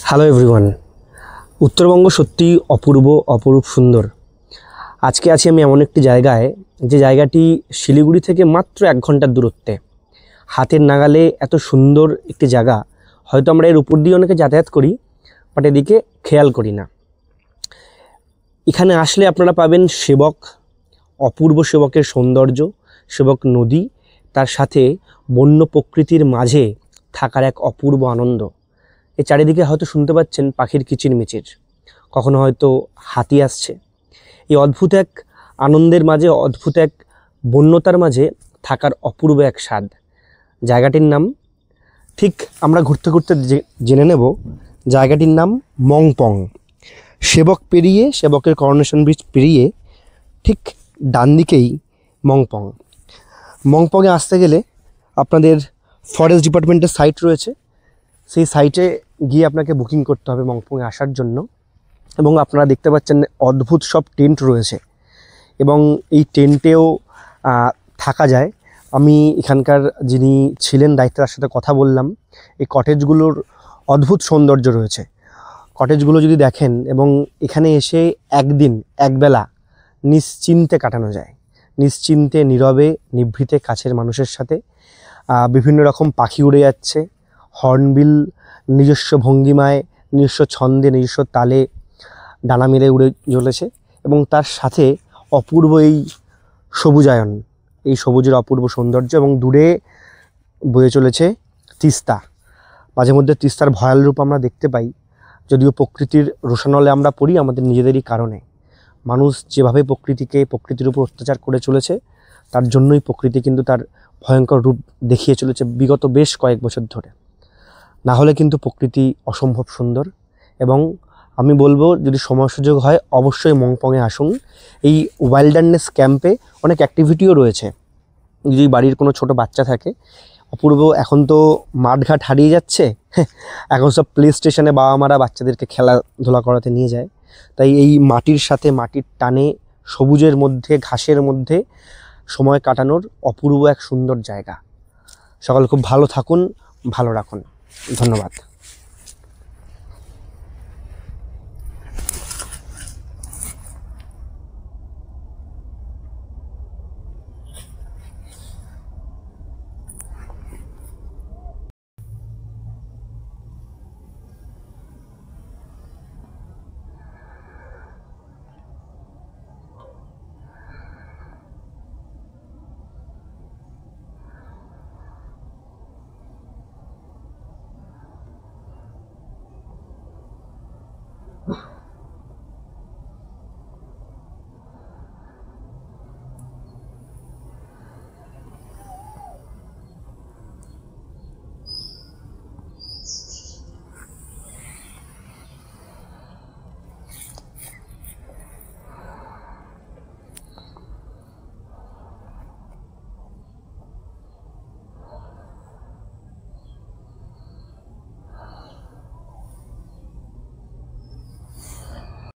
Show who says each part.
Speaker 1: Hello everyone. Uttarbanga সত্যিই অপরূপ সুন্দর। আজকে আছি আমি এমন একটি জায়গায়, যে জায়গাটি শিলিগুড়ি থেকে মাত্র 1 ঘন্টার দূরত্বে। হাতের নাগালে এত সুন্দর একটি জায়গা, হয়তো আমরা এর উপর দিয়ে অনেকে যাতায়াত করি, বাট এদিকে খেয়াল করি না। এখানে আসলে আপনারা পাবেন সেবক, অপূর্ব সেবকের সৌন্দর্য, সেবক নদী, তার সাথে বন্য প্রকৃতির মাঝে থাকার এক অপূর্ব আনন্দ। এই চারিদিকে হয়তো শুনতে পাচ্ছেন পাখির কিচিরমিচির, কখনো হয়তো হাতি আসছে। এই অদ্ভুত এক আনন্দের মাঝে, অদ্ভুত এক বন্যতার মাঝে থাকার অপূর্ব এক স্বাদ। জায়গাটির নাম ঠিক আমরা ঘুরতে ঘুরতে জেনে নেব। জায়গাটির নাম মংপং। সেবক পেরিয়ে, সেবকের করোনেশন ব্রিজ পেরিয়ে ঠিক ডান দিকেই মংপং। মংপংয়ে আসতে গেলে আপনাদের ফরেস্ট ডিপার্টমেন্টের সাইট রয়েছে, সেই সাইটে গিয়ে আপনাকে বুকিং করতে হবে মংপংয়ে আসার জন্য। এবং আপনারা দেখতে পাচ্ছেন অদ্ভুত সব টেন্ট রয়েছে, এবং এই টেন্টেও থাকা যায়। আমি এখানকার যিনি ছিলেন দায়িত্বে, তার সাথে কথা বললাম। এই কটেজগুলোর অদ্ভুত সৌন্দর্য রয়েছে। কটেজগুলো যদি দেখেন, এবং এখানে এসে একদিন একবেলা নিশ্চিন্তে কাটানো যায়, নিশ্চিন্তে, নীরবে, নিভৃতে, কাছের মানুষের সাথে। বিভিন্ন রকম পাখি উড়ে যাচ্ছে, হর্নবিল নিজস্ব ভঙ্গিমায়, নিজস্ব ছন্দে, নিজস্ব তালে ডানা মেলে উড়ে চলেছে। এবং তার সাথে অপূর্ব এই সবুজায়ন, এই সবুজের অপূর্ব সৌন্দর্য। এবং দূরে বয়ে চলেছে তিস্তা। মাঝে মধ্যে তিস্তার ভয়াল রূপ আমরা দেখতে পাই, যদিও প্রকৃতির রোষানলে আমরা পড়ি আমাদের নিজেদেরই কারণে। মানুষ যেভাবে প্রকৃতির উপর অত্যাচার করে চলেছে, তার জন্যই প্রকৃতি কিন্তু তার ভয়ঙ্কর রূপ দেখিয়ে চলেছে বিগত বেশ কয়েক বছর ধরে। না হলে কিন্তু প্রকৃতি অসম্ভব সুন্দর। এবং আমি বলবো, যদি সময় সুযোগ হয় অবশ্যই মংপংয়ে আসুন। এই ওয়াইল্ডারনেস ক্যাম্পে অনেক অ্যাক্টিভিটিও রয়েছে। যদি বাড়ির কোনো ছোট বাচ্চা থাকে, অপূর্ব। এখন তো মাঠঘাট হারিয়ে যাচ্ছে, এখন সব প্লে স্টেশনে বাবা মারা বাচ্চাদেরকে খেলাধুলা করাতে নিয়ে যায়। তাই এই মাটির সাথে, মাটির টানে, সবুজের মধ্যে, ঘাসের মধ্যে সময় কাটানোর অপূর্ব এক সুন্দর জায়গা। সকলে খুব ভালো থাকুন, ভালো রাখুন। ধন্যবাদ।